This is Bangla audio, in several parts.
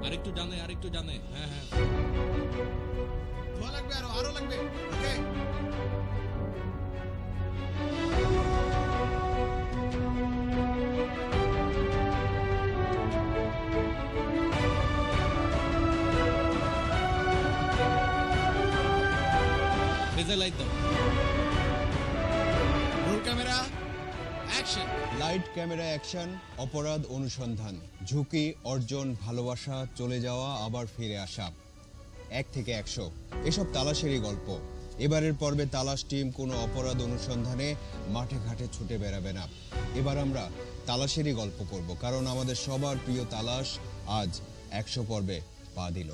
আরেকটু জানে। হ্যাঁ হ্যাঁ, ধোয়া লাগবে, আরো লাগবে। ওকে, রেজা লাইট দাও। Roll camera action. Light camera action. অপরাধ অনুসন্ধান, ঝুঁকি, অর্জন, ভালোবাসা, চলে যাওয়া, আবার ফিরে আসা। 1 থেকে 100 এসব তালাশেরই গল্প। এবারের পর্বে তালাশ টিম কোনো অপরাধ অনুসন্ধানে মাঠে ঘাটে ছুটে বেড়াবে না। এবার আমরা তালাশেরই গল্প করব, কারণ আমাদের সবার প্রিয় তালাশ আজ 100 পর্বে পা দিল।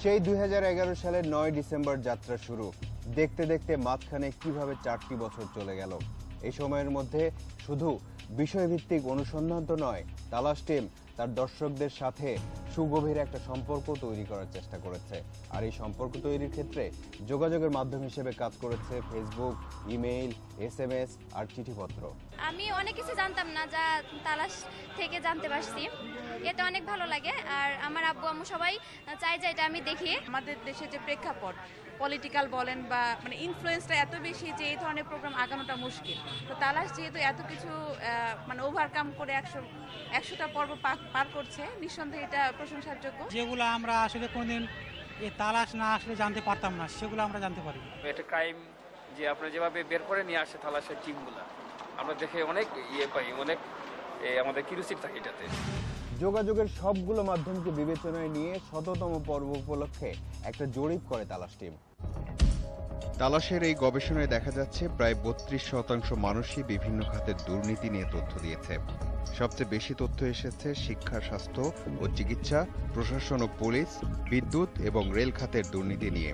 সেই 2011 সালের 9 ডিসেম্বর যাত্রা শুরু। দেখতে দেখতে মাঝখানে কিভাবে 4টি বছর চলে গেল। এই সময়ের মধ্যে শুধু বিষয়ভিত্তিক অনুসন্ধান তো নয়, তালাশ টিম তার দর্শকদের সাথে সুগভীর একটা সম্পর্ক তৈরি করার চেষ্টা করেছে। আর এই সম্পর্ক তৈরির ক্ষেত্রে যোগাযোগের মাধ্যম হিসেবে কাজ করেছে ফেসবুক, ইমেইল, SMS আর চিঠিপত্র। আমি অনেক কিছু জানতাম না, যা তালাশ থেকে জানতে পারছি। এটা অনেক ভালো লাগে। আর আমার আব্বু আম্মু সবাই চাই যে এটা আমি দেখি। আমাদের দেশে যে প্রেক্ষাপট, পলিটিক্যাল বলেন বা মানে ইনফ্লুয়েন্সটা এত বেশি যে এই ধরনের প্রোগ্রাম আগানোটা মুশকিল। তো তালাশ যেহেতু এত কিছু মানে ওভারকাম করে 100টা পর্ব পার করছে, নিঃসন্দেহে এটা প্রশংসার যোগ্য। যেগুলো আমরা আসলে কোনদিন এই তালাশ না আসলে জানতে পারতাম না, সেগুলো আমরা জানতে পারি। এটা ক্রাইম যে আপনারা যেভাবে বের করে নিয়ে আসে তালাশের টিমগুলা, আমরা দেখে অনেক পাই, অনেক আমাদের কিউরিওসিটি থাকে এটাতে। যোগাযোগের সবগুলো মাধ্যমকে বিবেচনায় নিয়ে 100তম পর্ব উপলক্ষে একটা জরিপ করে তালাশ টিম। তালাশের এই গবেষণায় দেখা যাচ্ছে প্রায় 32% মানুষই বিভিন্ন খাতের দুর্নীতি নিয়ে তথ্য দিয়েছে। সবচেয়ে বেশি তথ্য এসেছে শিক্ষা, স্বাস্থ্য ও চিকিৎসা, প্রশাসন ও পুলিশ, বিদ্যুৎ এবং রেল খাতের দুর্নীতি নিয়ে।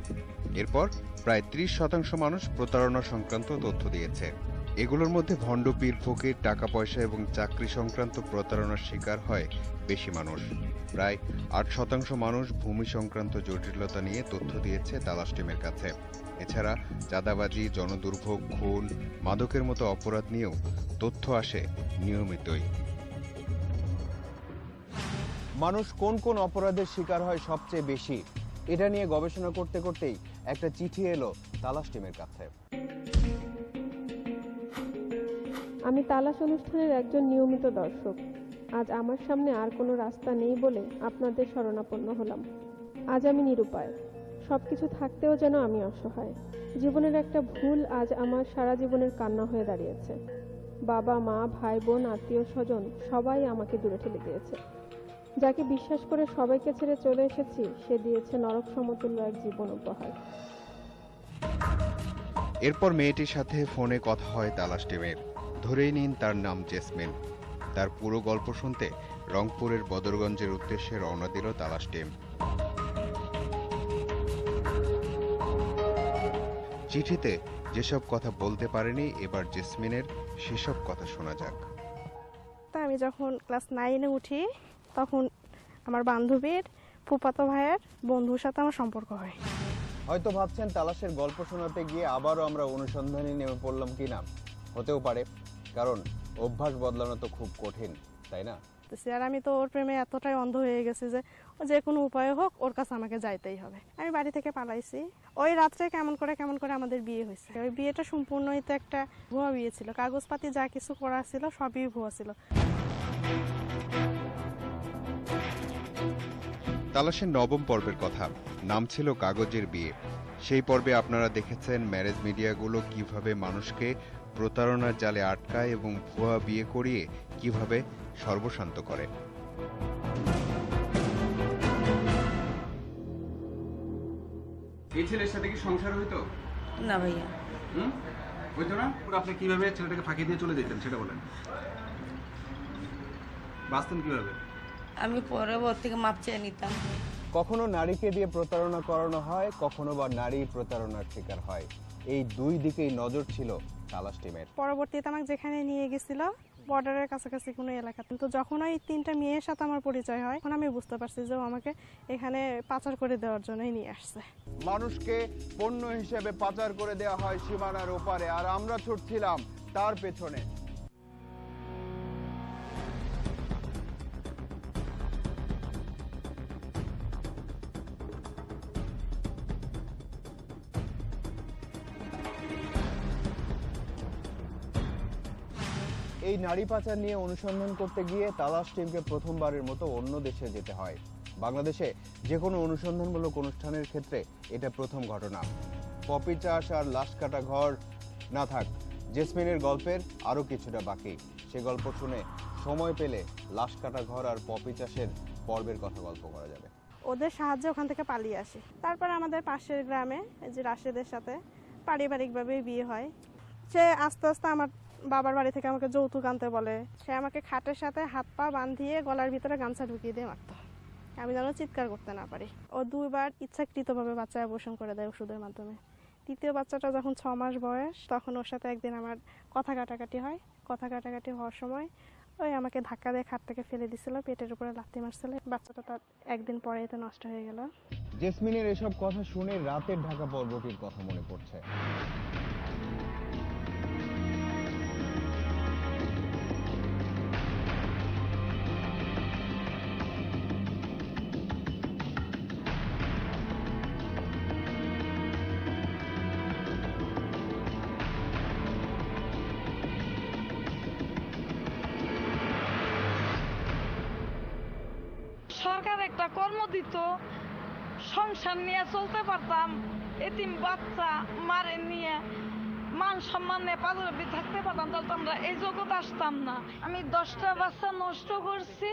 এরপর প্রায় 30% মানুষ প্রতারণা সংক্রান্ত তথ্য দিয়েছে। এগুলোর মধ্যে ভণ্ড, পীর, ফকির, টাকা পয়সা এবং চাকরি সংক্রান্ত প্রতারণার শিকার হয় বেশি মানুষ। প্রায় 8% মানুষ ভূমি সংক্রান্ত জটিলতা নিয়ে তথ্য দিয়েছে তালাশ টিমের কাছে। এছাড়া চাঁদাবাজি, জনদুর্ভোগ, খুন, মাদকের মতো অপরাধ নিয়েও তথ্য আসে নিয়মিতই। মানুষ কোন কোন অপরাধের শিকার হয় সবচেয়ে বেশি, এটা নিয়ে গবেষণা করতে করতেই একটা চিঠি এলো তালাশ টিমের কাছে। আমি তালাশ অনুষ্ঠানের একজন নিয়মিত দর্শক। আজ আমার সামনে আর কোনো রাস্তা নেই বলে আপনাদের শরণাপন্ন হলাম। আজ আমি নিরুপায়, সবকিছু থাকতেও যেন আমি অসহায়। জীবনের একটা ভুল আজ আমার সারা জীবনের কান্না হয়ে দাঁড়িয়েছে। বাবা, মা, ভাই, বোন, আত্মীয় স্বজন সবাই আমাকে দূরে ঠেলে দিয়েছে। যাকে বিশ্বাস করে সবাইকে ছেড়ে চলে এসেছি, সে দিয়েছে নরক সমতুল্য এক জীবন উপহার। এরপর মেয়েটির সাথে ফোনে কথা হয় তালাশ টিমের। ধরেই নিন তার নাম জেসমিন। তার পুরো গল্প শুনতে রংপুরের বদরগঞ্জের উদ্দেশ্যে রওনা দিল তালাশ টিম। চিঠিতে যেসব কথা বলতে পারেনি, এবার জেসমিনের সেসব কথা শোনা যাক। তা আমি যখন ক্লাস 9-এ উঠি, তখন আমার বান্ধবীর ফুফাতো ভাইয়ের বন্ধুর সাথে আমার সম্পর্ক হয়। হয়তো ভাবছেন তালাশের গল্প শোনাতে গিয়ে আবারও আমরা অনুসন্ধানে নেমে পড়লাম কিনা। হতেও পারে, কারণ অভ্যাস বদলানো তো খুব কঠিন, তাই না? আর আমি তো ওর প্রেমে এতটাই অন্ধ হয়ে গেছি যে কোনো উপায় হোক ওর কাছে আমাকে যাইতেই হবে। আমি বাড়ি থেকে পালাইছি। ওই রাত্রে কেমন করে আমাদের বিয়ে হয়েছে। ওই বিয়েটা সম্পূর্ণই তো একটা ভুয়া বিয়ে ছিল। কাগজপাতি যা কিছু করা ছিল সবই ভুয়া ছিল। তালাশের 9ম পর্বের কথা, নাম ছিল কাগজের বিয়ে। সেই পর্বে আপনারা দেখেছেন ম্যারেজ মিডিয়াগুলো কিভাবে মানুষকে প্রতারণার জালে আটকায় এবং ভুয়া বিয়ে করিয়ে কিভাবে সর্বশান্ত করে। এই ছেলের সাথে কি সংসার হইতো? না ভাইয়া, হইতো না। আপনি কিভাবে ছেলেটাকে ফাঁকি দিয়ে চলে যেতেন সেটা বলেন। বাঁচতেন কিভাবে? আমি পরবর্তীকে মাপ চেয়ে নিতাম। কখনো নারীকে দিয়ে প্রতারণা করানো হয়, কখনো বা নারী প্রতারণার শিকার হয়। এই দুই দিকেই নজর ছিল তালাশ টিমের। পরবর্তীতে আমাকে যেখানে নিয়ে গেছিল বর্ডারের কাছাকাছি কোনো এলাকা, কিন্তু যখন ওই 3টা মেয়ের সাথে আমার পরিচয় হয়, তখন আমি বুঝতে পারছি যে আমাকে এখানে পাচার করে দেওয়ার জন্যই নিয়ে আসছে। মানুষকে পণ্য হিসেবে পাচার করে দেওয়া হয় সীমানার ওপারে, আর আমরা ছুটছিলাম তার পেছনে। এই নারী পাচার নিয়ে অনুসন্ধান করতে গিয়ে তালাশ টিমকে প্রথমবারের মতো অন্য দেশে যেতে হয়। বাংলাদেশে যে কোনো অনুসন্ধানমূলক অনুষ্ঠানের ক্ষেত্রে এটা প্রথম ঘটনা। পপি চাষ আর লাশ কাটা ঘর না থাক, জেসমিনের গল্পের আরও কিছুটা বাকি। সে গল্প শুনে সময় পেলে লাশ কাটা ঘর আর পপি চাষের পর্বের কথা গল্প করা যাবে। ওদের সাহায্যে ওখান থেকে পালিয়ে আসি। তারপর আমাদের পাশের গ্রামে যে রাশেদের সাথে পারিবারিকভাবে বিয়ে হয়। সে আস্তে আস্তে আমার বাবার বাড়ি থেকে আমাকে যৌতুক আনতে বলে। সে আমাকে খাটের সাথে হাত পা বাঁধিয়ে গলার ভিতরে গামছা ঢুকিয়ে দিয়ে মারত, আমি যেন চিৎকার করতে না পারি। ও 2 বার ইচ্ছাকৃতভাবে বাচ্চা অ্যাবর্শন করে দেয় ওষুধের মাধ্যমে। তৃতীয় বাচ্চাটা যখন 6 মাস বয়স, তখন ওর সাথে একদিন আমার কথা কাটাকাটি হয়। কথা কাটাকাটি হওয়ার সময় ওই আমাকে ধাক্কা দিয়ে খাট থেকে ফেলে দিছিল, পেটের উপরে লাথি মারছিল। বাচ্চাটা তার একদিন পরে এতে নষ্ট হয়ে গেল। জেসমিনের এসব কথা শুনে রাতের ঢাকা পর্বটির কথা মনে পড়ছে। সরকার একটা কর্ম দিত, সংসার নিয়ে চলতে পারতাম, এতিম বাচ্চা মারে নিয়ে মান সম্মান নিয়ে পাদবি থাকতে পারতাম, তাহলে আমরা এই জগৎ আসতাম না। আমি 10টা বাচ্চা নষ্ট করছি,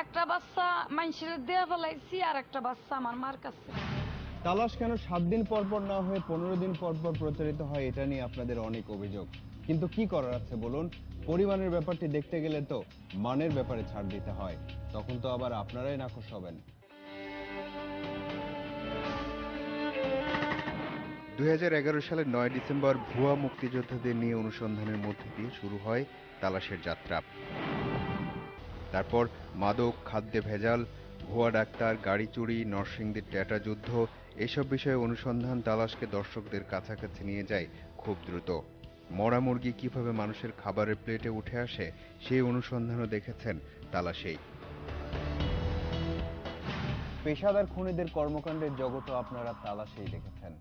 একটা বাচ্চা মানুষের দেয়া ফেলাইছি, আর একটা বাচ্চা আমার মার কাছে। তালাশ কেন 7 দিন পর পর না হয়ে 15 দিন পর পর প্রচারিত হয়, এটা নিয়ে আপনাদের অনেক অভিযোগ। কিন্তু কি করার আছে বলুন? পরিমাণের ব্যাপারটি দেখতে গেলে তো মানের ব্যাপারে ছাড় দিতে হয়, তখন তো আবার আপনারাই নাখোশ হবেন। 2011 সালের 9 ডিসেম্বর ভুয়া মুক্তিযোদ্ধাদের নিয়ে অনুসন্ধানের মধ্যে দিয়ে শুরু হয় তালাশের যাত্রা। তারপর মাদক, খাদ্যে ভেজাল, ভুয়া ডাক্তার, গাড়ি চুরি, নরসিংদীর ট্যাটা যুদ্ধ, এসব বিষয়ে অনুসন্ধান তালাশকে দর্শকদের কাছাকাছি নিয়ে যায় খুব দ্রুত। মরা মুরগি কিভাবে মানুষের খাবারের প্লেটে উঠে আসে, সেই অনুসন্ধানও দেখেছেন তালাশেই। পেশাদার খুনিদের কর্মকাণ্ডের জগৎও আপনারা তালাশেই দেখেছেন।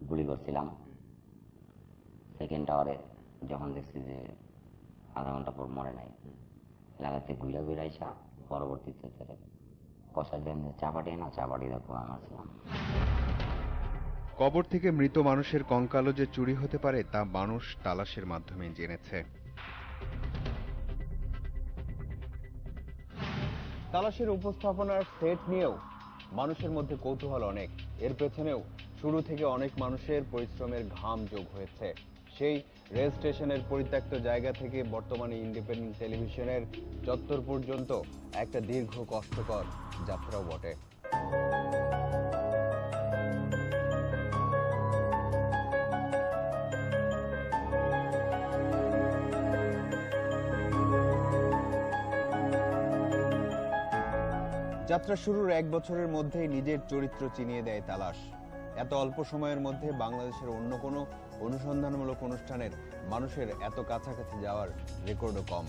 গুলি করছিলাম সেকেন্ড টাওয়ারে, যখন দেখছি যে আধা ঘন্টা পর মরে নাই, লাগাতে ঘুরে ঘুরে আইসা পরবর্তীতে কষাই দেন চাপাটি না চাপাটি দেখো মারছিলাম। কবর থেকে মৃত মানুষের কঙ্কালও যে চুরি হতে পারে তা মানুষ তালাশের মাধ্যমে জেনেছে। তালাশের উপস্থাপনার সেট নিয়েও মানুষের মধ্যে কৌতূহল অনেক। এর পেছনেও শুরু থেকে অনেক মানুষের পরিশ্রমের ঘাম যোগ হয়েছে। সেই রেল স্টেশনের পরিত্যক্ত জায়গা থেকে বর্তমানে ইন্ডিপেন্ডেন্ট টেলিভিশনের চত্বর পর্যন্ত একটা দীর্ঘ কষ্টকর যাত্রাও বটে। যাত্রা শুরুর 1 বছরের মধ্যেই নিজের চরিত্র চিনিয়ে দেয় তালাশ। এত অল্প সময়ের মধ্যে বাংলাদেশের অন্য কোনো অনুসন্ধানমূলক অনুষ্ঠানের মানুষের এত কাছাকাছি যাওয়ার রেকর্ডও কম।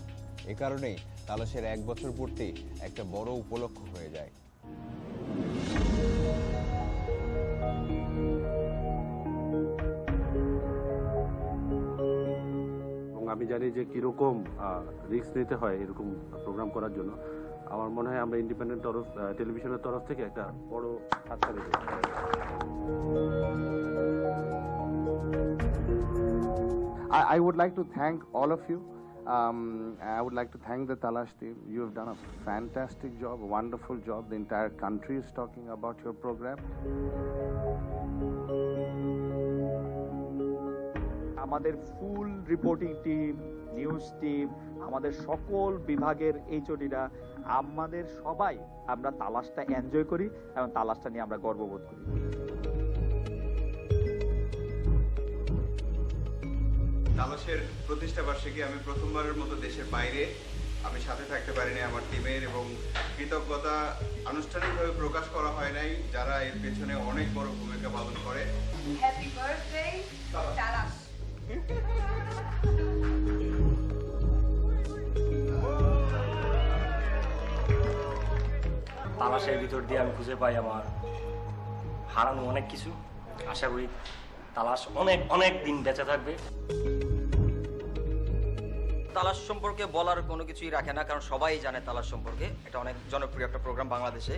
এ কারণেই তালাশের 1 বছর পূর্তি একটা বড় উপলক্ষ হয়ে যায়। এবং আমি জানি যে কিরকম রিস্ক নিতে হয় এরকম প্রোগ্রাম করার জন্য। আমার মনে হয় আমরা ইন্ডিপেন্ডেন্ট টেলিভিশনের তরফ থেকে একটা বড় হাততালি দেব। I would like to thank all of you. I would like to thank the Talash team. You have done a fantastic job, a wonderful job. The entire country is talking about your program. আমাদের ফুল রিপোর্টিং টিম, নিউজ টিম, আমাদের সকল বিভাগের এইচওডিরা, আমাদের সবাই আমরা তালাশটা এনজয় করি এবং তালাশটা নিয়ে আমরা গর্ববোধ করি। তালাশের প্রতিষ্ঠা বার্ষিকী আমি প্রথমবারের মতো দেশের বাইরে আমি সাথে থাকতে পারিনি আমার টিমের, এবং কৃতজ্ঞতা আনুষ্ঠানিকভাবে প্রকাশ করা হয় নাই যারা এর পেছনে অনেক বড় ভূমিকা পালন করে। হ্যাপি বার্থডে তালাশ। তালাশের ভিতর দিয়ে আমি খুঁজে পাই আমার হারানো অনেক কিছু। আশা করি তালাশ অনেক অনেক দিন বেঁচে থাকবে। তালাশ সম্পর্কে বলার কোনো কিছুই রাখে না, কারণ সবাই জানে তালাশ সম্পর্কে। এটা অনেক জনপ্রিয় একটা প্রোগ্রাম বাংলাদেশে।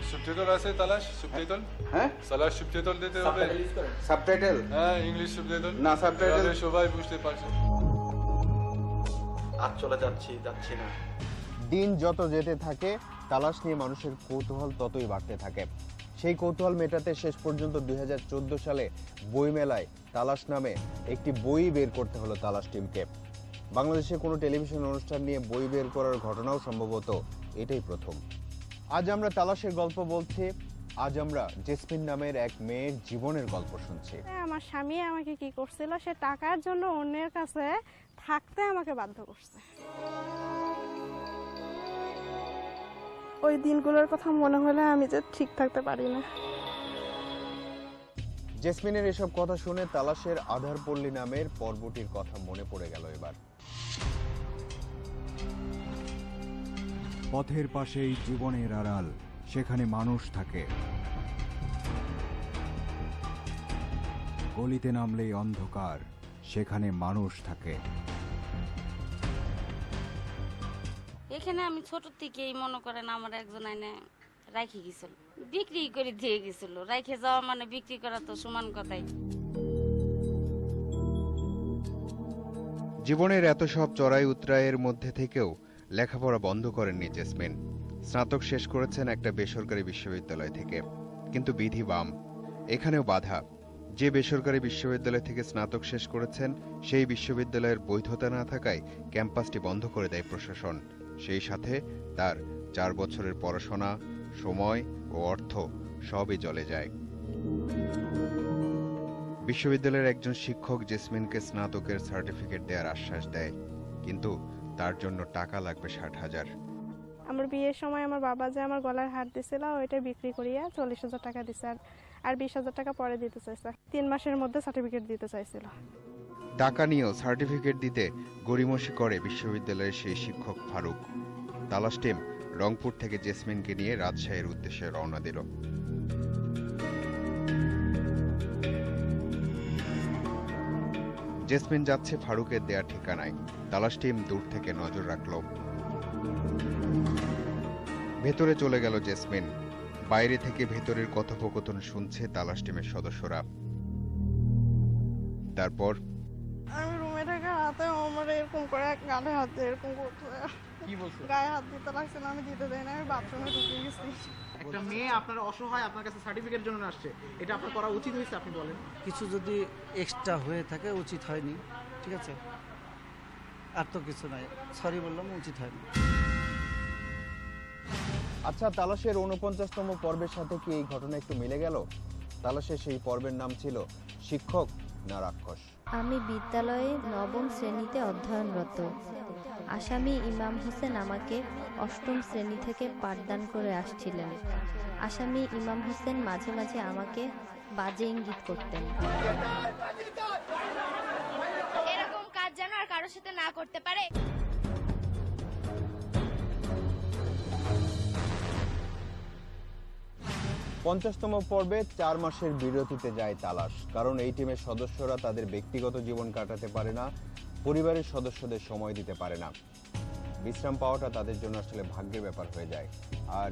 সাবটাইটেল আছে তালাশ? সাবটাইটেল? হ্যাঁ, তালাশ সাবটাইটেল দিতে হবে। সাবটাইটেল? হ্যাঁ, ইংলিশ সাবটাইটেল। না, সাবটাইটেল সবাই বুঝতে পারছে। আজ চলে যাচ্ছি না। দিন যত যেতে থাকে তালাশ নিয়ে মানুষের কৌতূহল ততই বাড়তে থাকে। সেই কৌতূহল মেটাতে শেষ পর্যন্ত 2014 সালে বইমেলায় তালাশ নামে একটি বই বের করতে হলো তালাশ টিমকে। বাংলাদেশে কোনো টেলিভিশন অনুষ্ঠান নিয়ে বই বের করার ঘটনাও সম্ভবত এটাই প্রথম। আজ আমরা তালাশের গল্প বলছি, আজ আমরা জেসমিন নামের এক মেয়ের জীবনের গল্প শুনছি। আমার স্বামী আমাকে কি করছিল, সে টাকার জন্য অন্যের কাছে থাকতে আমাকে বাধ্য করছে। ওই দিনগুলোর কথা মনে হলে আমি যে ঠিক থাকতে পারি না। জেসমিনের এসব কথা শুনে তালাশের আধারপল্লী নামের পর্বটির কথা মনে পড়ে গেল এবার। পথের পাশেই জীবনের আড়াল, সেখানে মানুষ থাকে। গলিতে নামলেই অন্ধকার, সেখানে মানুষ থাকে। এখানে আমি ছোট থেকেই মনে করেন আমার একজন আইনে রাখি গেছিল, বিক্রি করে দিয়ে গেছিল। রাখে যাওয়া মানে বিক্রি করা তো সমান কথাই। জীবনের এত সব চড়াই উতরাইয়ের মধ্যে থেকেও লেখাপড়া বন্ধ করেননি জেসমিন। স্নাতক শেষ করেছেন একটা বেসরকারি বিশ্ববিদ্যালয় থেকে, কিন্তু বিধি বাম, এখানেও বাধা। যে বেসরকারি বিশ্ববিদ্যালয় থেকে স্নাতক শেষ করেছেন সেই বিশ্ববিদ্যালয়ের বৈধতা না থাকায় ক্যাম্পাসটি বন্ধ করে দেয় প্রশাসন। সেই সাথে তার 4 বছরের পড়াশোনা, সময় ও অর্থ সবই চলে যায়। বিশ্ববিদ্যালয়ের একজন শিক্ষক জেসমিনকে স্নাতকের সার্টিফিকেট দেওয়ার আশ্বাস দেয়, কিন্তু তার জন্য টাকা লাগবে 60,000। আমার বিয়ের সময় আমার বাবা যে আমার গলার হার দিছিল ওইটা বিক্রি করিয়া 40,000 টাকা দিছে, আর 20,000 টাকা পরে দিতে চাইছে। 3 মাসের মধ্যে সার্টিফিকেট দিতে চাইছিল। টাকা নিয়েও সার্টিফিকেট দিতে গড়িমসি করে বিশ্ববিদ্যালয়ের সেই শিক্ষক ফারুক। তালাশ টিম রংপুর থেকে জেসমিনকে নিয়ে রাজশাহীর উদ্দেশ্যে রওনা দিল। জেসমিন যাচ্ছে ফারুকের দেয়া ঠিকানায়। তালাশ টিম দূর থেকে নজর রাখল। ভেতরে চলে গেল জেসমিন। বাইরে থেকে ভেতরের কথোপকথন শুনছে তালাশ টিমের সদস্যরা। তারপর আমি রুমে থাকা হাতে আমার এরকম করে গালে হাত দিয়ে এরকম করতে, কি বলছো? গায়ে হাত দিতে লাগছে না, আমি দিতে দেই না, আমি বাথরুমে ঢুকে গেছি। একটা মেয়ে আপনার অসহায় আপনার কাছে সার্টিফিকেট জন্য আসছে, এটা আপনার করা উচিত হয়েছে? আপনি বলেন। কিছু যদি এক্সট্রা হয়ে থাকে উচিত হয়নি, ঠিক আছে, আর তো কিছু নাই, সরি বললাম, উচিত হয়নি। আচ্ছা, তালাশের 49তম পর্বের সাথে কি এই ঘটনা একটু মিলে গেল? তালাশের সেই পর্বের নাম ছিল শিক্ষক না রাক্ষস। আমি বিদ্যালয়ে 9ম শ্রেণীতে অধ্যয়নরত। আসামি ইমাম হোসেন আমাকে 8ম শ্রেণী থেকে পাঠদান করে আসছিলেন। আসামি ইমাম হোসেন মাঝে মাঝে আমাকে বাজে ইঙ্গিত করতেন। এরকম কাজ যেন আর কারোর সাথে না করতে পারে। 50তম পর্বে 4 মাসের বিরতিতে যায় তালাশ, কারণ এই টিমের সদস্যরা তাদের ব্যক্তিগত জীবন কাটাতে পারে না, পরিবারের সদস্যদের সময় দিতে পারে না। বিশ্রাম পাওয়াটা তাদের জন্য আসলে ভাগ্যের ব্যাপার হয়ে যায়। আর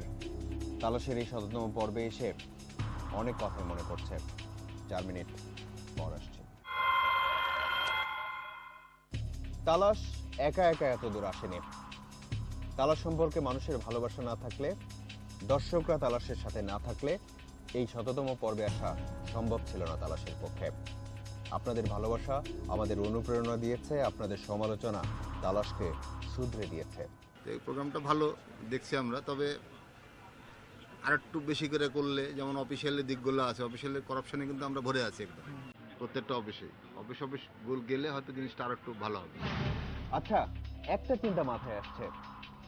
তালাশের এই 7তম পর্বে এসে অনেক কথা মনে পড়ছে। 4 মিনিট পর আসছে। তালাশ একা একা এত দূর আসেনি। তালাশ সম্পর্কে মানুষের ভালোবাসা না থাকলে, দর্শকরা তালাশের সাথে না থাকলে এই 7তম পর্বে আসা সম্ভব ছিল না তালাশের পক্ষে। আপনাদের ভালোবাসা আমাদের অনুপ্রেরণা দিয়েছে, আপনাদের সমালোচনা তালাশকে শুধরে দিয়েছে। এই প্রোগ্রামটা ভালো দেখছি আমরা, তবে আর একটু বেশি করে করলে, যেমন অফিসিয়ালি দিকগুলো আছে, অফিসিয়ালি করাপশনে কিন্তু আমরা ভরে আছি একদম। প্রত্যেকটা অফিসে অফিস গেলে হয়তো জিনিসটা আরো একটু ভালো হবে। আচ্ছা, একটা চিন্তা মাথায় আসছে,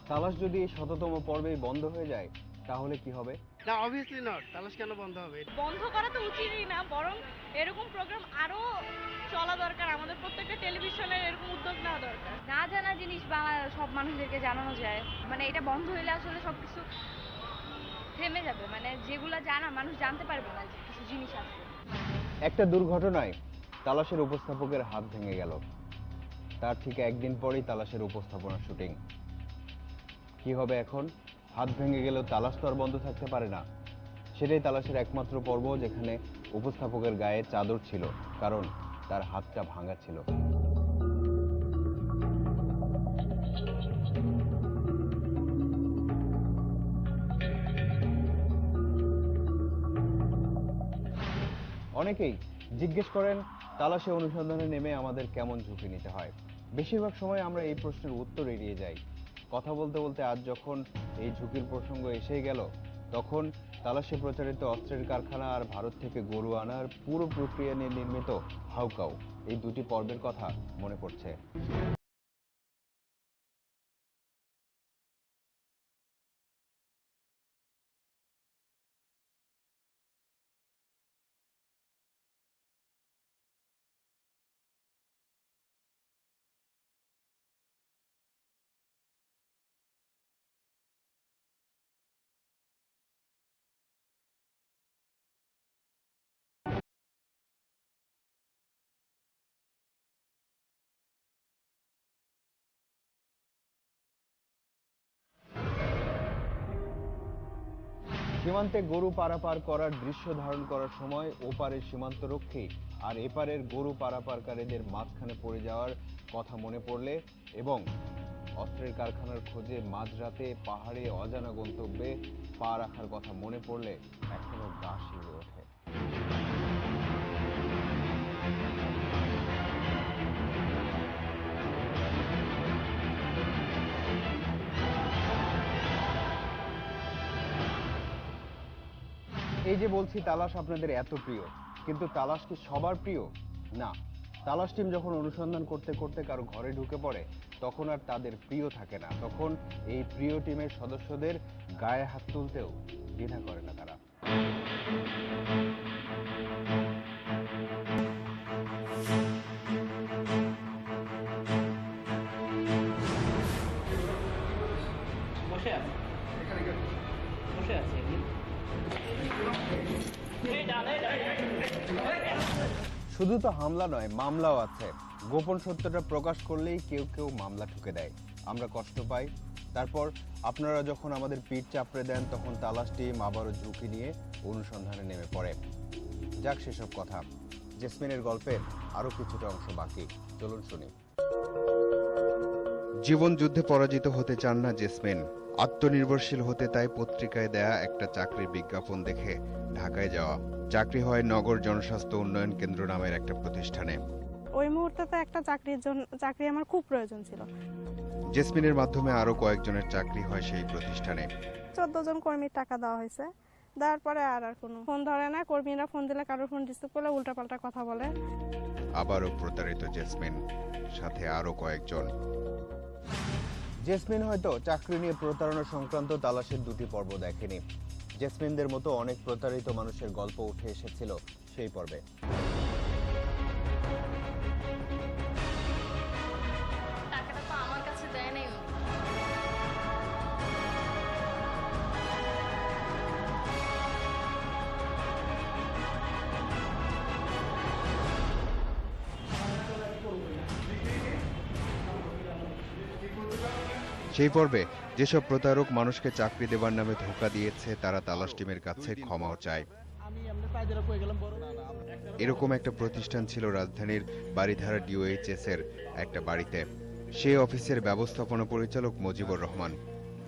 তালাশ যদি এই ১৭তম পর্বেই বন্ধ হয়ে যায় তাহলে কি হবে? না, অবভিয়াসলি নট। তালাশ কেন বন্ধ হবে? বন্ধ করা তো উচিতই না, বরং এরকম প্রোগ্রাম আরো চলা দরকার। আমাদের প্রত্যেকটা টেলিভিশনের এরকম উদ্যোগ নেওয়া দরকার। না জানা জিনিস বাংলা সব মানুষদেরকে জানানো যায়, মানে এটা বন্ধ হইলে আসলে সবকিছু থেমে যাবে, মানে যেগুলো জানা মানুষ জানতে পারবে না যে কিছু জিনিস আছে। একটা দুর্ঘটনায় তালাশের উপস্থাপকের হাত ভেঙে গেল, তার ঠিক একদিন পরেই তালাশের উপস্থাপনা শুটিং। কি হবে এখন? হাত ভেঙে গেলেও তালাশ তো আর বন্ধ থাকতে পারে না। সেটাই তালাশের একমাত্র পর্ব যেখানে উপস্থাপকের গায়ে চাদর ছিল, কারণ তার হাতটা ভাঙা ছিল। অনেকেই জিজ্ঞেস করেন তালাশে অনুসন্ধানে নেমে আমাদের কেমন ঝুঁকি নিতে হয়। বেশিরভাগ সময় আমরা এই প্রশ্নের উত্তর এড়িয়ে যাই। কথা বলতে বলতে আজ যখন এই ঝুঁকির প্রসঙ্গ এসেই গেল, তখন তালাশে প্রচারিত অস্ত্রের কারখানা আর ভারত থেকে গরু আনার পুরো প্রক্রিয়া নিয়ে নির্মিত হাউকাউ, এই দুটি পর্বের কথা মনে পড়ছে। সীমান্তে গরু পারাপার করার দৃশ্য ধারণ করার সময় ওপারের সীমান্তরক্ষী আর এপারের গরু পারাপারকারীদের মাঝখানে পড়ে যাওয়ার কথা মনে পড়লে এবং অস্ত্রের কারখানার খোঁজে মাঝরাতে পাহাড়ে অজানা গন্তব্যে পা রাখার কথা মনে পড়লে এখনো গা শিউরে ওঠে। এই যে বলছি তালাশ আপনাদের এত প্রিয়, কিন্তু তালাশ কি সবার প্রিয়? না। তালাশ টিম যখন অনুসন্ধান করতে করতে কারো ঘরে ঢুকে পড়ে, তখন আর তাদের প্রিয় থাকে না। তখন এই প্রিয় টিমের সদস্যদের গায়ে হাত তুলতেও দ্বিধা করে না তারা। বসে আছে, বসে আছে। শুধু তো হামলা নয়, মামলাও আছে। গোপন সত্যটা প্রকাশ করলেই কেউ কেউ মামলা ঠুকে দেয়, আমরা কষ্ট পাই। তারপর আপনারা যখন আমাদের পিঠ চাপড়ে দেন, তখন তালাশ টিম আবারও ঝুঁকি নিয়ে অনুসন্ধানে নেমে পড়ে। যাক সেসব কথা, জেসমিনের গল্পের আরো কিছুটা অংশ বাকি, চলুন শুনি। জীবন যুদ্ধে পরাজিত হতে চান না জেসমিন। আত্মনির্ভরশীল হতে তাই পত্রিকায় দেয়া একটা চাকরির বিজ্ঞাপন দেখে ঢাকায় যাওয়া। চাকরি হয় নগর জনস্বাস্থ্য উন্নয়ন কেন্দ্র নামের একটা প্রতিষ্ঠানে। ওই মুহূর্তে তো একটা চাকরি আমার খুব প্রয়োজন ছিল। জেসমিনের মাধ্যমে আরো কয়েকজনের চাকরি হয় সেই প্রতিষ্ঠানে। 14 জন কর্মীর টাকা দেওয়া হয়েছে। দেওয়ার পরে আর কোনো ফোন ধরে না। কর্মীরা ফোন দিলে কারোর ফোন রিসিভ করলে উল্টাপাল্টা কথা বলে। আবারও প্রতারিত জেসমিন, সাথে আরো কয়েকজন। জেসমিন হয়তো চাকরি নিয়ে প্রতারণা সংক্রান্ত তালাশের দুটি পর্ব দেখেনি। জেসমিনদের মতো অনেক প্রতারিত মানুষের গল্প উঠে এসেছিল সেই পর্বে। টাকাটা তো আমার কাছে দেয় নাই। সেই পর্বে যেসব প্রতারক মানুষকে চাকরি দেবার নামে ধোঁকা দিয়েছে, তারা তালাশ টিমের কাছে ক্ষমাও চায়। এরকম একটা প্রতিষ্ঠান ছিল রাজধানীর বারিধারা DOHS এর একটা বাড়িতে। সেই অফিসের ব্যবস্থাপনা পরিচালক মুজিবুর রহমান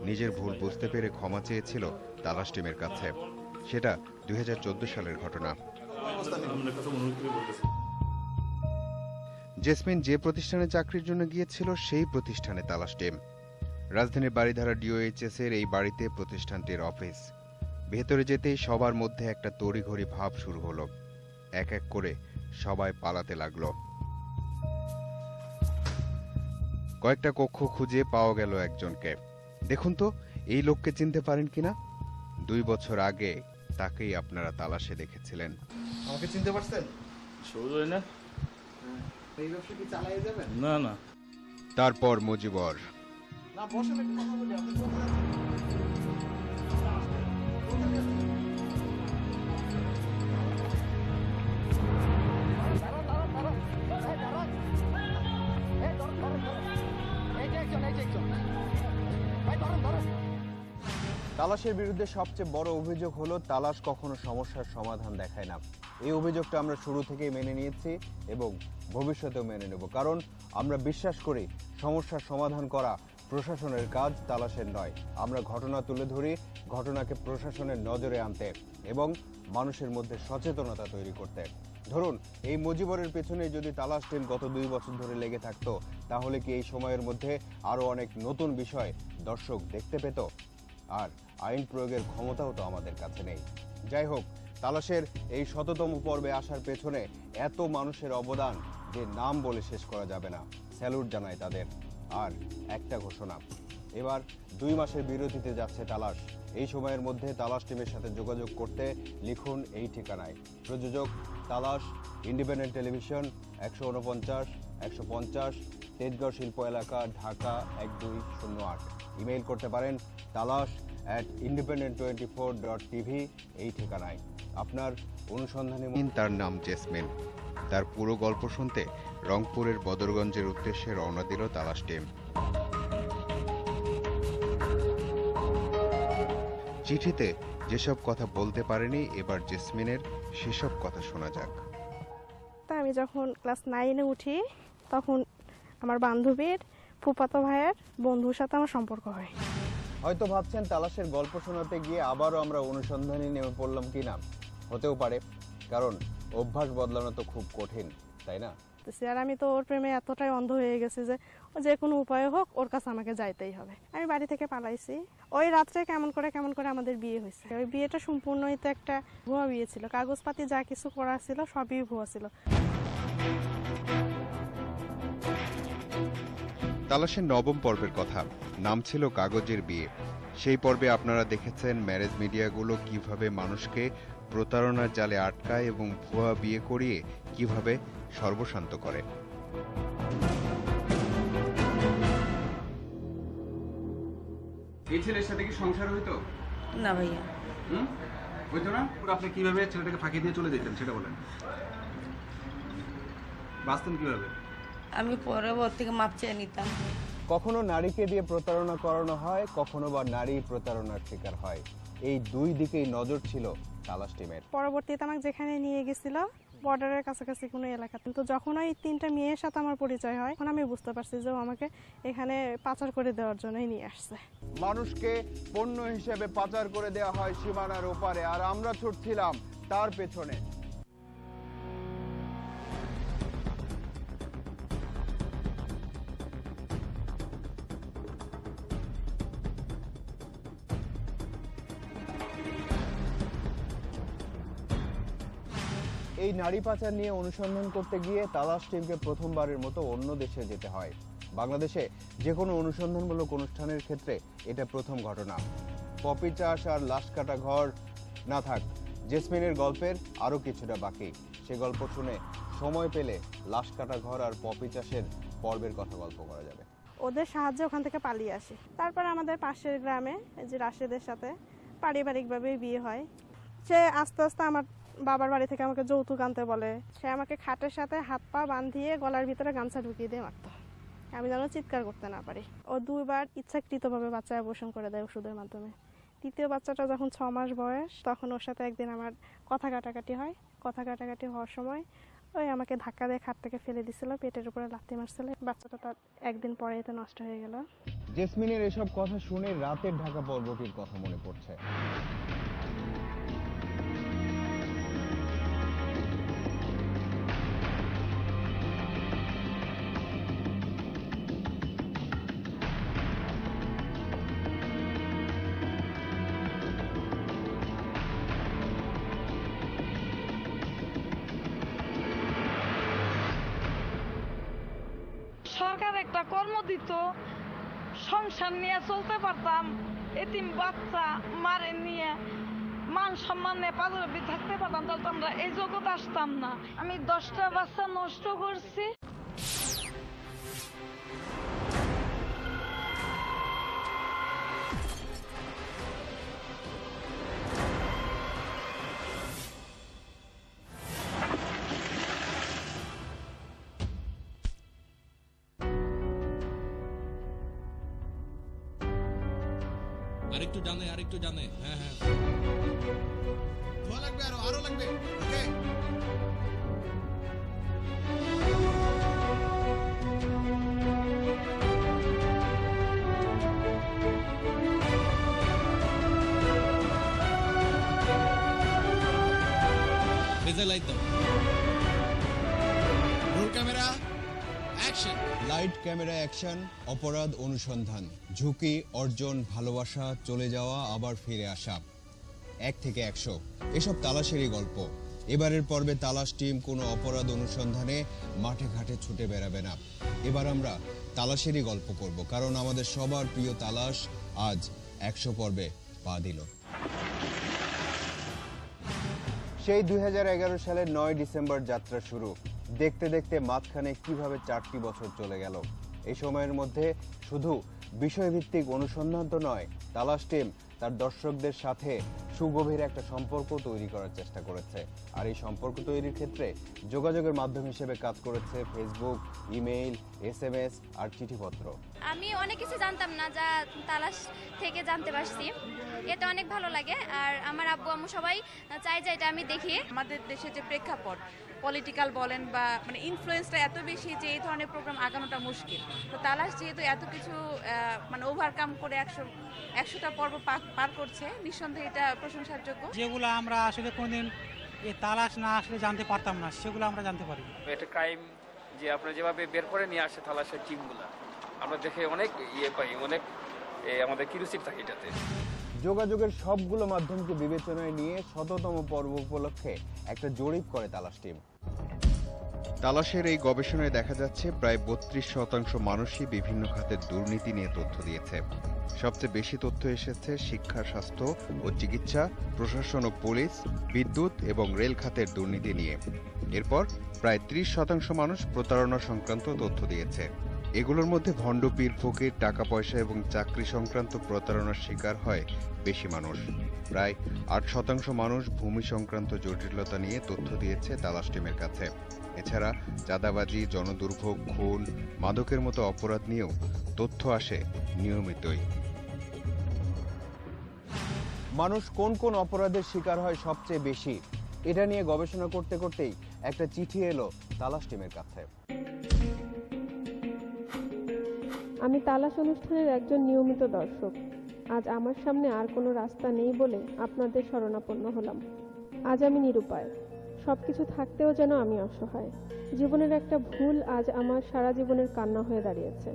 নিজের ভুল বুঝতে পেরে ক্ষমা চেয়েছিল তালাশ টিমের কাছে। সেটা 2014 সালের ঘটনা। জেসমিন যে প্রতিষ্ঠানে চাকরির জন্য গিয়েছিল, সেই প্রতিষ্ঠানে তালাশ টিম। রাজধানীর বারিধারা DOHS এর এই বাড়িতে প্রতিষ্ঠানটির অফিস। ভেতরে যেতেই সবার মধ্যে একটা তড়িঘড়ি ভাব শুরু হলো। এক এক করে সবাই পালাতে লাগলো। কয়েকটা কক্ষ খুঁজে পাওয়া গেল একজনকে। দেখুন তো এই লোককে চিনতে পারেন কিনা? 2 বছর আগে তাকেই আপনারা তালাশে দেখেছিলেন। আমাকে চিনতে পারছেন? শুরু না, এই ব্যবসা কি চালিয়ে যাবেন? না না। তারপর মুজিবর। না বসেন, একটু কথা বলি। আপনি কোথায় আছেন? তালাশের বিরুদ্ধে সবচেয়ে বড় অভিযোগ হলো তালাশ কখনো সমস্যার সমাধান দেখায় না। এই অভিযোগটা আমরা শুরু থেকেই মেনে নিয়েছি এবং ভবিষ্যতেও মেনে নেব, কারণ আমরা বিশ্বাস করি সমস্যার সমাধান করা প্রশাসনের কাজ, তালাশের নয়। আমরা ঘটনা তুলে ধরি ঘটনাকে প্রশাসনের নজরে আনতে এবং মানুষের মধ্যে সচেতনতা তৈরি করতে। ধরুন এই মুজিবরের পেছনে যদি তালাশ টিম গত 2 বছর ধরে লেগে থাকতো, তাহলে কি এই সময়ের মধ্যে আরো অনেক নতুন বিষয় দর্শক দেখতে পেত? আর আইন প্রয়োগের ক্ষমতাও তো আমাদের কাছে নেই। যাই হোক, তালাশের এই 100তম পর্বে আসার পেছনে এত মানুষের অবদান যে নাম বলে শেষ করা যাবে না। স্যালুট জানাই তাদের। আর একটা ঘোষণা, এবার 2 মাসের বিরতিতে যাচ্ছে তালাশ। এই সময়ের মধ্যে তালাশ টিমের সাথে যোগাযোগ করতে লিখুন এই ঠিকানায়। প্রযোজক তালাশ, ইন্ডিপেন্ডেন্ট টেলিভিশন, 149 150 তেজগাঁও শিল্প এলাকা, ঢাকা 1208। ইমেইল করতে পারেন talash@independent24.tv এই ঠিকানায়। আপনার অনুসন্ধানী তার নাম জেসমিন। তার পুরো গল্প শুনতে রংপুরের বদরগঞ্জের উদ্দেশ্যে রওনা দিল তালাশ টিম। চিঠিতে যেসব কথা বলতে পারেনি, এবার জেসমিনের সেসব কথা শোনা যাক। তা আমি যখন ক্লাস 9-এ উঠি, তখন আমার বান্ধবীর ফুফাতো ভাইয়ের বন্ধুর সাথে আমার সম্পর্ক হয়। হয়তো ভাবছেন তালাশের গল্প শোনাতে গিয়ে আবারও আমরা অনুসন্ধানে নেমে পড়লাম কিনা। হতেও পারে, কারণ অভ্যাস বদলানো তো খুব কঠিন, তাই না? আর আমি তো ওর প্রেমে এতটাই অন্ধ হয়ে গেছি যে কোনো উপায় হোক ওর কাছে আমাকে যাইতেই হবে। আমি বাড়ি থেকে পালাইছি। ওই রাত্রে কেমন করে আমাদের বিয়ে হয়েছে। ওই বিয়েটা সম্পূর্ণই তো একটা ভুয়া বিয়ে ছিল। কাগজপাতি যা কিছু করা ছিল সবই ভুয়া ছিল। তালাশের 9ম পর্বের কথা, নাম ছিল কাগজের বিয়ে। সেই পর্বে আপনারা দেখেছেন ম্যারেজ মিডিয়াগুলো কিভাবে মানুষকে প্রতারণার জালে আটকায় এবং ভুয়া বিয়ে করিয়ে কিভাবে সর্বশান্ত করে। এই ছেলের সাথে কি সংসার হইতো? না ভাইয়া। হইতো না? আপনি কিভাবে ছেলেটাকে ফাঁকি দিয়ে চলে যেতেন সেটা বলেন। বাঁচতেন কিভাবে? আমি পরবর্তীকে মাপ চেয়ে নিতাম। কখনো নারীকে দিয়ে প্রতারণা করানো হয়, কখনো বা নারী প্রতারণার শিকার হয়। এই 2 দিকেই নজর ছিল তালাশ টিমের। পরবর্তীতে আমাকে যেখানে নিয়ে গেছিল বর্ডারের কাছাকাছি কোনো এলাকা, কিন্তু যখন ওই 3টা মেয়ের সাথে আমার পরিচয় হয়, তখন আমি বুঝতে পারছি যে ও আমাকে এখানে পাচার করে দেওয়ার জন্যই নিয়ে আসছে। মানুষকে পণ্য হিসেবে পাচার করে দেওয়া হয় সীমানার ওপারে, আর আমরা ছুটছিলাম তার পেছনে। এই নারী পাচার নিয়ে অনুসন্ধান করতে গিয়ে তালাশ টিমকে প্রথমবারের মতো অন্য দেশে যেতে হয়। বাংলাদেশে যে কোনো অনুসন্ধানমূলক অনুষ্ঠানের ক্ষেত্রে এটা প্রথম ঘটনা। পপি চাষ আর লাশ কাটা ঘর না থাক, জেসমিনের গল্পের আরও কিছুটা বাকি। সে গল্প শুনে সময় পেলে লাশ কাটা ঘর আর পপি চাষের পর্বের কথা গল্প করা যাবে। ওদের সাহায্যে ওখান থেকে পালিয়ে আসি। তারপর আমাদের পাশের গ্রামে যে রাশেদের সাথে পারিবারিকভাবে বিয়ে হয়। সে আস্তে আস্তে আমার বাবার বাড়ি থেকে আমাকে যৌতুক আনতে বলে। সে আমাকে খাটের সাথে হাত পা বাঁধিয়ে গলার ভিতরে গামছা ঢুকিয়ে দিয়ে মারত, আমি যেন চিৎকার করতে না পারি। ও 2 বার ইচ্ছাকৃতভাবে বাচ্চা অ্যাবর্শন করে দেয় ওষুধের মাধ্যমে। 3য় বাচ্চাটা যখন 6 মাস বয়স, তখন ওর সাথে একদিন আমার কথা কাটাকাটি হয়। কথা কাটাকাটি হওয়ার সময় ওই আমাকে ধাক্কা দিয়ে খাট থেকে ফেলে দিছিল, পেটের উপরে লাথি মারছিল। বাচ্চাটা তার একদিন পরে এতে নষ্ট হয়ে গেল। জেসমিনের এসব কথা শুনে রাতের ঢাকা পর্বটির কথা মনে পড়ছে। সরকার একটা কর্ম দিত, সংসার নিয়ে চলতে পারতাম, এতিম বাচ্চা মারে নিয়ে মান সম্মান নিয়ে পাশাপাশি থাকতে পারতাম, তাহলে তো আমরা এই জগৎ আসতাম না। আমি 10টা বাচ্চা নষ্ট করছি। আরেকটু জানে হ্যাঁ ধোয়া লাগবে, আরো লাগবে। ওকে লাইট দাও। Roll camera action. Light camera action. অপরাধ অনুসন্ধান, ঝুঁকি, অর্জন, ভালোবাসা, চলে যাওয়া, আবার ফিরে আসা। 1 থেকে 100 এসব তালাশেরই গল্প। এবারের পর্বে তালাশ টিম কোনো অপরাধ অনুসন্ধানে মাঠে ঘাটে ছুটে বেড়াবে না। এবার আমরা তালাশেরই গল্প করব, কারণ আমাদের সবার প্রিয় তালাশ আজ 100 পর্বে পা দিল। সেই 2011 সালের 9 ডিসেম্বর যাত্রা শুরু। দেখতে দেখতে মাঝখানে কিভাবে 4টি বছর চলে গেল। এই সময়ের মধ্যে শুধু বিষয়ভিত্তিক অনুসন্ধান তো নয়, তালাশ টিম তার দর্শকদের সাথে সুগভীর একটা সম্পর্ক তৈরি করার চেষ্টা করেছে। আর এই সম্পর্ক তৈরির ক্ষেত্রে যোগাযোগের মাধ্যম হিসেবে কাজ করেছে ফেসবুক, ইমেইল, SMS আর চিঠিপত্র। আমি অনেক কিছু জানতাম না, যা তালাশ থেকে জানতে পারছি। এটা অনেক ভালো লাগে। আর আমার আব্বু আম্মু সবাই চায় যে এটা আমি দেখি। আমাদের দেশে যে প্রেক্ষাপট, পলিটিক্যাল বলেন বা মানে ইনফ্লুয়েন্সটা এত বেশি যে এই ধরনের প্রোগ্রাম আগানোটা মুশকিল। তো তালাশ যেহেতু এত কিছু মানে ওভারকাম করে 100টা পর্ব পার করছে, নিঃসন্দেহে এটা প্রশংসার যোগ্য। যেগুলো আমরা আসলে কোনদিন এই তালাশ না আসলে জানতে পারতাম না, সেগুলো আমরা জানতে পারি। এটা ক্রাইম যে আপনারা যেভাবে বের করে নিয়ে আসে তালাশের টিমগুলো, আমরা দেখে অনেক পাই, অনেক আমাদের কিউরিওসিটি থাকে এটাতে। যোগাযোগের সবগুলো মাধ্যমকে বিবেচনায় নিয়ে 100তম পর্ব উপলক্ষে একটা জরিপ করে তালাশ টিম। তালাশের এই গবেষণায় দেখা যাচ্ছে প্রায় 32% মানুষই বিভিন্ন খাতের দুর্নীতি নিয়ে তথ্য দিয়েছে। সবচেয়ে বেশি তথ্য এসেছে শিক্ষা, স্বাস্থ্য ও চিকিৎসা, প্রশাসন ও পুলিশ, বিদ্যুৎ এবং রেল খাতের দুর্নীতি নিয়ে। এরপর প্রায় 30% মানুষ প্রতারণা সংক্রান্ত তথ্য দিয়েছে। এগুলোর মধ্যে ভণ্ড, পীর, ফকির, টাকা পয়সা এবং চাকরি সংক্রান্ত প্রতারণার শিকার হয় বেশি মানুষ। প্রায় 8% মানুষ ভূমি সংক্রান্ত জটিলতা নিয়ে তথ্য দিয়েছে তালাশ টিমের কাছে। এছাড়া চাঁদাবাজি, জনদুর্ভোগ, খুন, মাদকের মতো অপরাধ নিয়েও তথ্য আসে নিয়মিতই। মানুষ কোন কোন অপরাধের শিকার হয় সবচেয়ে বেশি, এটা নিয়ে গবেষণা করতে করতেই একটা চিঠি এলো তালাশ টিমের কাছে। আমি তালাশ অনুষ্ঠানের একজন নিয়মিত দর্শক। আজ আমার সামনে আর কোনো রাস্তা নেই বলে আপনাদের শরণাপন্ন হলাম। আজ আমি নিরুপায়, সবকিছু থাকতেও যেন আমি অসহায়। জীবনের একটা ভুল আজ আমার সারা জীবনের কান্না হয়ে দাঁড়িয়েছে।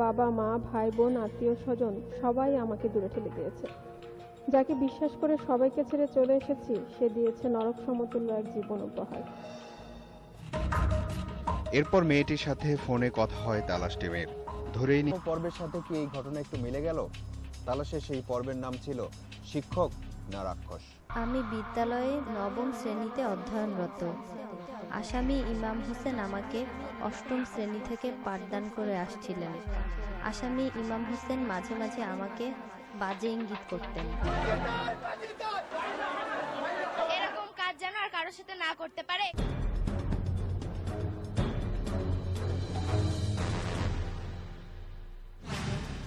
বাবা, মা, ভাই, বোন, আত্মীয় স্বজন সবাই আমাকে দূরে ঠেলে দিয়েছে। যাকে বিশ্বাস করে সবাইকে ছেড়ে চলে এসেছি, সে দিয়েছে নরক সমতুল্য এক জীবন উপহার। এরপর মেয়েটির সাথে ফোনে কথা হয় তালাশ টিমের। ধরেই নি পর্বের সাথে কি এই ঘটনা একটু মিলে গেল? তালাশের সেই পর্বের নাম ছিল শিক্ষক না রাক্ষস। আমি বিদ্যালয়ে 9ম শ্রেণীতে অধ্যয়নরত। আসামি ইমাম হোসেন আমাকে 8ম শ্রেণী থেকে পাঠদান করে আসছিলেন। আসামি ইমাম হোসেন মাঝে মাঝে আমাকে বাজে ইঙ্গিত করতেন। এরকম কাজ যেন আর কারোর সাথে না করতে পারে।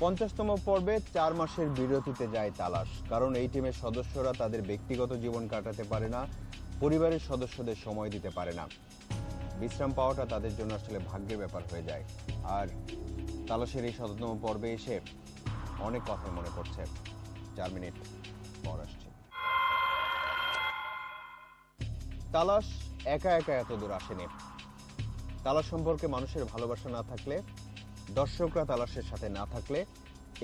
পঞ্চাশতম পর্বে 4 মাসের বিরতিতে যায় তালাশ, কারণ এই টিমের সদস্যরা তাদের ব্যক্তিগত জীবন কাটাতে পারে না, পরিবারের সদস্যদের সময় দিতে পারে না। বিশ্রাম পাওয়াটা তাদের জন্য আসলে ভাগ্যের ব্যাপার হয়ে যায়। আর তালাশের এই 100তম পর্বে এসে অনেক কথা মনে পড়ছে। 4 মিনিট পর আসছে। তালাশ একা একা এত দূর আসেনি। তালাশ সম্পর্কে মানুষের ভালোবাসা না থাকলে, দর্শকরা তালাশের সাথে না থাকলে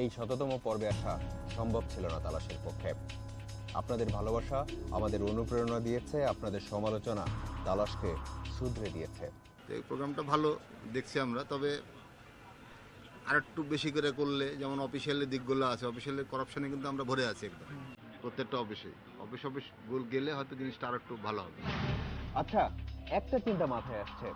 এই 100তম পর্বে আসা সম্ভব ছিল না তালাশের পক্ষে। আপনাদের ভালোবাসা আমাদের অনুপ্রেরণা দিয়েছে, আপনাদের সমালোচনা তালাশকে শুধরে দিয়েছে। এই প্রোগ্রামটা ভালো দেখছি আমরা, তবে আর একটু বেশি করে করলে, যেমন অফিসিয়ালি দিকগুলো আছে, অফিসিয়ালি করাপশনে কিন্তু আমরা ভরে আছি একদম প্রত্যেকটা অফিস গেলে হয়তো জিনিসটা আর একটু ভালো হবে। আচ্ছা, একটা চিন্তা মাথায় আসছে,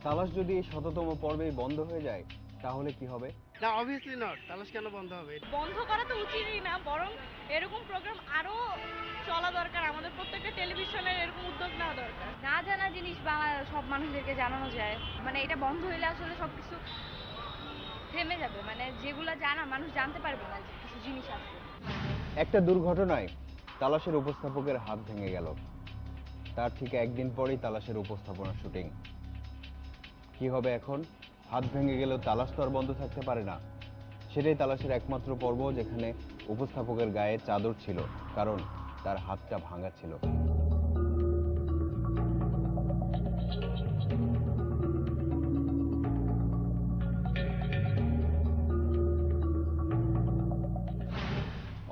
তালাশ যদি এই ১৭তম পর্বেই বন্ধ হয়ে যায় তাহলে কি হবে? না, অবভিয়াসলি নট। তালাশ কেন বন্ধ হবে? বন্ধ করা তো উচিতই না, বরং এরকম প্রোগ্রাম আরো চলা দরকার। আমাদের প্রত্যেকটা টেলিভিশনের এরকম উদ্যোগ নেওয়া দরকার। না জানা জিনিস সব মানুষদেরকে জানানো যায়, মানে এটা বন্ধ হইলে আসলে সবকিছু থেমে যাবে, মানে যেগুলো জানা মানুষ জানতে পারবে না যে কিছু জিনিস আছে। একটা দুর্ঘটনায় তালাশের উপস্থাপকের হাত ভেঙে গেল, তার ঠিক একদিন পরেই তালাশের উপস্থাপনা শুটিং। কি হবে এখন? হাত ভেঙে গেলেও তালাশ তো আর বন্ধ থাকতে পারে না। সেটাই তালাশের একমাত্র পর্ব যেখানে উপস্থাপকের গায়ে চাদর ছিল, কারণ তার হাতটা ভাঙা ছিল।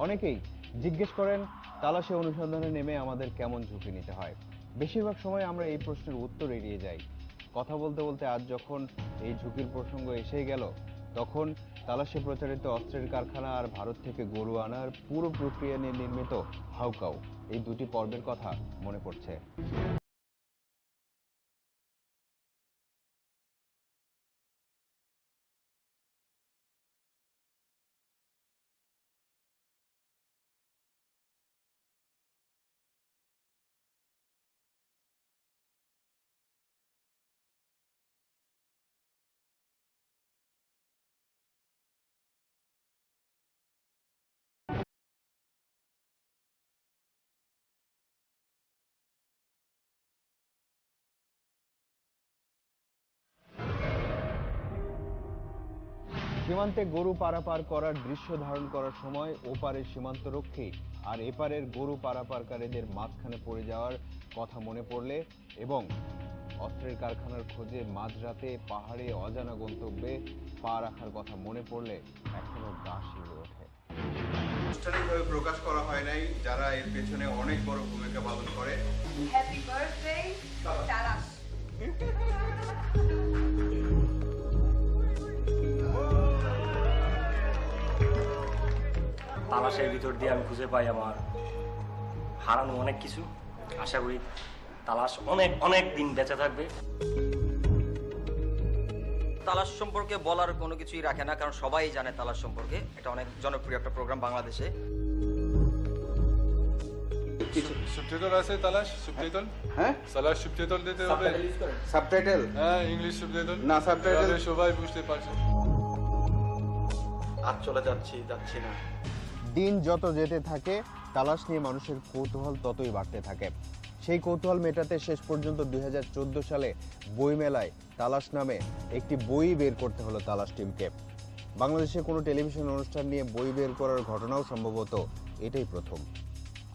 অনেকেই জিজ্ঞেস করেন তালাশে অনুসন্ধানে নেমে আমাদের কেমন ঝুঁকি নিতে হয়। বেশিরভাগ সময় আমরা এই প্রশ্নের উত্তর এড়িয়ে যাই। কথা বলতে বলতে আজ যখন এই ঝুঁকির প্রসঙ্গ এসেই গেল, তখন তালাশে প্রচারিত অস্ত্রের কারখানা আর ভারত থেকে গরু আনার পুরো প্রক্রিয়া নিয়ে নির্মিত হাউকাউ, এই দুটি পর্বের কথা মনে পড়ছে। সীমান্তে গরু পারাপার করার দৃশ্য ধারণ করার সময় ওপারের সীমান্তরক্ষী আর এপারের গরু পারাপারকারীদের মাঝখানে পড়ে যাওয়ার কথা মনে পড়লে এবং অস্ত্রের কারখানার খোঁজে মাঝরাতে পাহাড়ে অজানা গন্তব্যে পা রাখার কথা মনে পড়লে এখনো গা শিউরে ওঠে। আনুষ্ঠানিকভাবে প্রকাশ করা হয় নাই যারা এর পেছনে অনেক বড় ভূমিকা পালন করে। হ্যাপি বার্থডে তালাশ। তালাশের ভিতর দিয়ে আমি খুঁজে পাই আমার হারানো অনেক কিছু। আশা করি তালাশ অনেক অনেক দিন বেঁচে থাকবে। তালাশ সম্পর্কে বলার কোনো কিছুই রাখে না, কারণ সবাই জানে তালাশ সম্পর্কে। এটা অনেক জনপ্রিয় একটা প্রোগ্রাম বাংলাদেশে। সাবটাইটেল আছে তালাশ? সাবটাইটেল? হ্যাঁ, তালাশ সাবটাইটেল দিতে হবে। সাবটাইটেল? হ্যাঁ, ইংলিশ সাবটাইটেল। না, সাবটাইটেল সবাই বুঝতে পারছে। আজ চলে যাচ্ছি না। দিন যত যেতে থাকে তালাশ নিয়ে মানুষের কৌতূহল ততই বাড়তে থাকে। সেই কৌতূহল মেটাতে শেষ পর্যন্ত 2014 সালে বইমেলায় তালাশ নামে একটি বই বের করতে হলো তালাশ টিমকে। বাংলাদেশে কোনো টেলিভিশন অনুষ্ঠান নিয়ে বই বের করার ঘটনাও সম্ভবত এটাই প্রথম।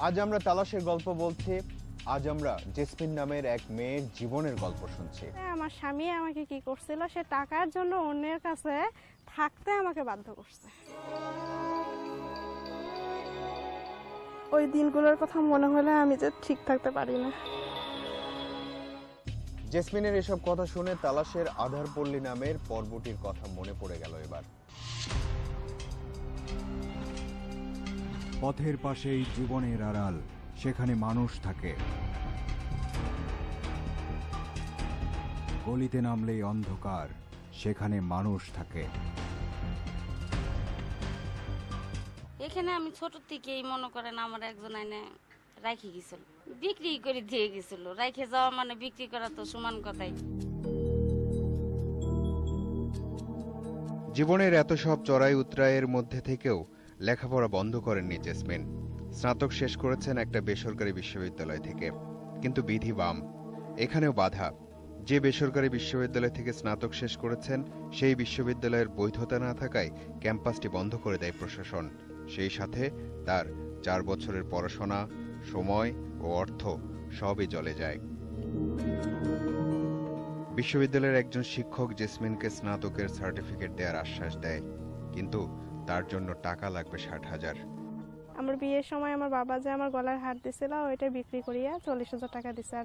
আজ আমরা তালাশের গল্প বলছি। আজ আমরা জেসমিন নামের এক মেয়ের জীবনের গল্প শুনছি। আমার স্বামী আমাকে কি করছিল, সে টাকার জন্য অন্যের কাছে থাকতে আমাকে বাধ্য করছে। ওই দিনগুলোর কথা মনে হলে আমি যে ঠিক থাকতে পারি না। জেসমিনের এসব কথা শুনে তালাশের আধারপল্লী নামের পর্বটির কথা মনে পড়ে গেল এবার। পথের পাশেই জীবনের আড়াল, সেখানে মানুষ থাকে। গলিতে নামলেই অন্ধকার, সেখানে মানুষ থাকে। এখানে আমি ছোট থেকেই মনে করেন আমার একজন আইনে রাখি গেছিল, বিক্রি করে দিয়ে গেছিল। রাখে যাওয়া মানে বিক্রি করা তো সমান কথাই। জীবনের এত সব চড়াই উতরাইয়ের মধ্যে থেকেও লেখাপড়া বন্ধ করেননি জেসমিন। স্নাতক শেষ করেছেন একটা বেসরকারি বিশ্ববিদ্যালয় থেকে, কিন্তু বিধি বাম, এখানেও বাধা। যে বেসরকারি বিশ্ববিদ্যালয় থেকে স্নাতক শেষ করেছেন সেই বিশ্ববিদ্যালয়ের বৈধতা না থাকায় ক্যাম্পাসটি বন্ধ করে দেয় প্রশাসন। সেই সাথে তার 4 বছরের পড়াশোনা, সময় ও অর্থ সবই চলে যায়। বিশ্ববিদ্যালয়ের একজন শিক্ষক জেসমিনকে স্নাতকের সার্টিফিকেট দেওয়ার আশ্বাস দেয়, কিন্তু তার জন্য টাকা লাগবে 60,000। আমার বিয়ের সময় আমার বাবা যে আমার গলার হার দিছিল ওইটা বিক্রি করিয়া 40,000 টাকা দিছে,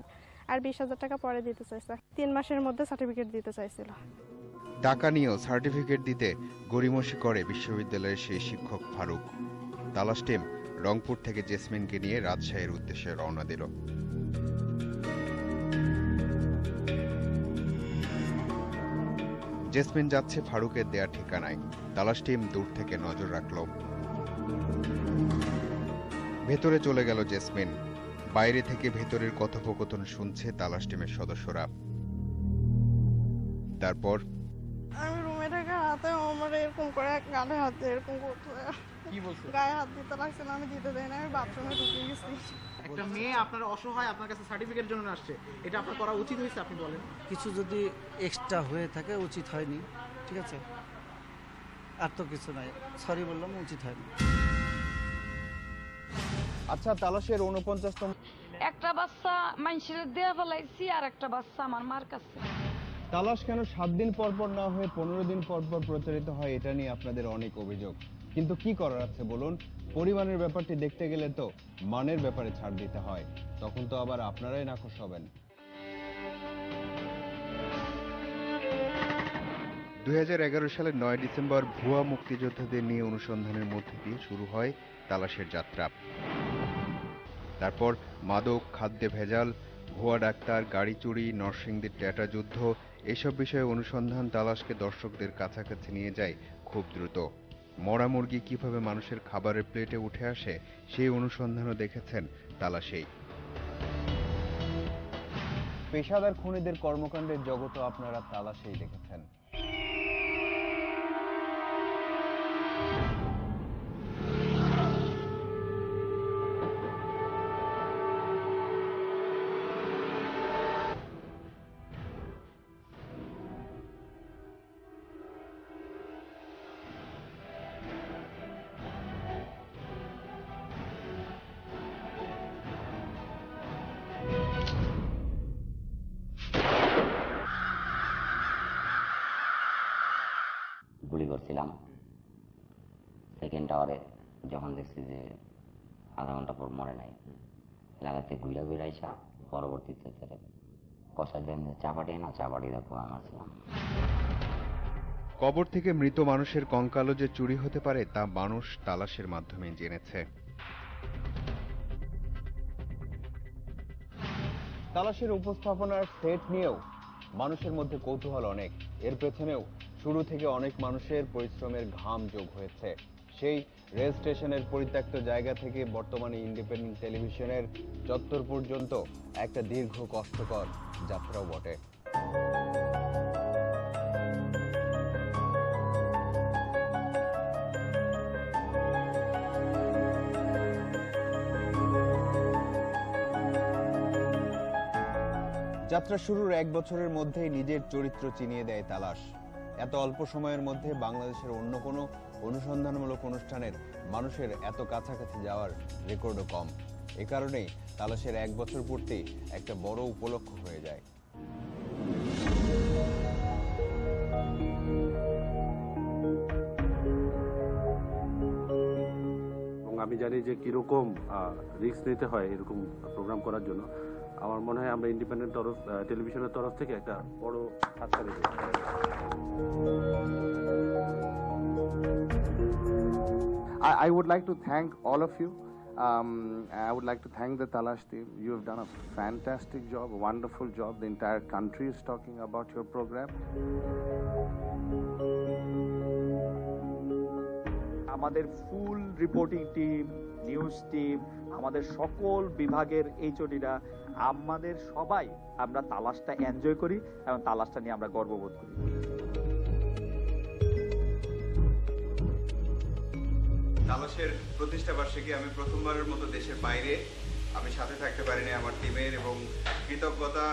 আর 20,000 টাকা পরে দিতে চাইছে। 3 মাসের মধ্যে সার্টিফিকেট দিতে চাইছিল। টাকা নিয়েও সার্টিফিকেট দিতে গড়িমসি করে বিশ্ববিদ্যালয়ের সেই শিক্ষক ফারুক। তালাশ টিম রংপুর থেকে জেসমিনকে নিয়ে রাজশাহীর উদ্দেশ্যে রওনা দিল। জেসমিন যাচ্ছে ফারুকের দেয়া ঠিকানায়। তালাশ টিম দূর থেকে নজর রাখল। ভেতরে চলে গেল জেসমিন। বাইরে থেকে ভেতরের কথোপকথন শুনছে তালাশ টিমের সদস্যরা। তারপর আমি রুমে থেকে হাতে আমার এরকম করে গালে হাত দিয়ে এরকম করতে কি বলছো? গায়ে হাত দিতে লাগছে না, আমি দিতে দেই না, আমি বাথরুমে ঢুকে গেছি। একটা মেয়ে আপনার অসহায় আপনার কাছে সার্টিফিকেট জন্য আসছে, এটা আপনার করা উচিত হয়েছে আপনি বলেন? কিছু যদি এক্সট্রা হয়ে থাকে উচিত হয়নি, ঠিক আছে, আর তো কিছু নাই, সরি বললাম, উচিত হয়নি। আচ্ছা, তালাশের 49তম একটা বাচ্চা মানুষের দেয়া ফেলাইছি, আর একটা বাচ্চা আমার মার কাছে। তালাশ কেন 7 দিন পর পর না হয়ে 15 দিন পর পর প্রচারিত হয়, এটা নিয়ে আপনাদের অনেক অভিযোগ। কিন্তু কি করার আছে বলুন? পরিমাণের ব্যাপারটি দেখতে গেলে তো মানের ব্যাপারে ছাড় দিতে হয়, তখন তো আবার আপনারাই নাখোশ হবেন। 2011 সালের 9 ডিসেম্বর ভুয়া মুক্তিযোদ্ধাদের নিয়ে অনুসন্ধানের মধ্যে দিয়ে শুরু হয় তালাশের যাত্রা। তারপর মাদক, খাদ্যে ভেজাল, ভুয়া ডাক্তার, গাড়ি চুরি, নরসিংদীর ট্যাটা যুদ্ধ, এসব বিষয়ে অনুসন্ধান তালাশকে দর্শকদের কাছাকাছি নিয়ে যায় খুব দ্রুত। মরা মুরগি কিভাবে মানুষের খাবারের প্লেটে উঠে আসে, সেই অনুসন্ধানও দেখেছেন তালাশেই। পেশাদার খুনিদের কর্মকাণ্ডের জগৎও আপনারা তালাশেই দেখেছেন। গুলি করছিলাম সেকেন্ড টাওয়ারে, যখন দেখছি যে আধা ঘন্টা পর মরে নাই, লাগাতে ঘুরা ঘুরে আইসা পরবর্তীতে কষা দেন চাপাটি না, চাপাটি দেখো মারছিলাম। কবর থেকে মৃত মানুষের কঙ্কালও যে চুরি হতে পারে তা মানুষ তালাশের মাধ্যমে জেনেছে। তালাশের উপস্থাপনার সেট নিয়েও মানুষের মধ্যে কৌতূহল অনেক। এর পেছনেও শুরু থেকে অনেক মানুষের পরিশ্রমের ঘাম যোগ হয়েছে। সেই রেল স্টেশনের পরিত্যক্ত জায়গা থেকে বর্তমানে ইন্ডিপেন্ডেন্ট টেলিভিশনের চত্বর পর্যন্ত একটা দীর্ঘ কষ্টকর যাত্রাও বটে। যাত্রা শুরুর 1 বছরের মধ্যেই নিজের চরিত্র চিনিয়ে দেয় তালাশ। এত অল্প সময়ের মধ্যে বাংলাদেশের অন্য কোনো অনুসন্ধানমূলক অনুষ্ঠানের মানুষের এত কাছাকাছি যাওয়ার রেকর্ডও কম। এ কারণেই তালাশের 1 বছর পূর্তি একটা বড় উপলক্ষ হয়ে যায়। আমি জানি যে কিরকম রিস্ক নিতে হয় এরকম প্রোগ্রাম করার জন্য। আমার মনে হয় আমরা ইন্ডিপেন্ডেন্ট টেলিভিশনের তরফ থেকে একটা বড় হাততালি দেব। I would like to thank all of you. I would like to thank the Talash team. You have done a fantastic job, a wonderful job. The entire country is talking about your program. আমাদের ফুল রিপোর্টিং টিম, নিউজ টিম, আমাদের সকল বিভাগের এইচওডিরা, আমাদের সবাই আমরা তালাশটা এনজয় করি এবং তালাশটা নিয়ে আমরা গর্ববোধ করি। তালাশের প্রতিষ্ঠা বার্ষিকী আমি প্রথমবারের মতো দেশের বাইরে আমি সাথে থাকতে পারিনি আমার টিমের, এবং কৃতজ্ঞতা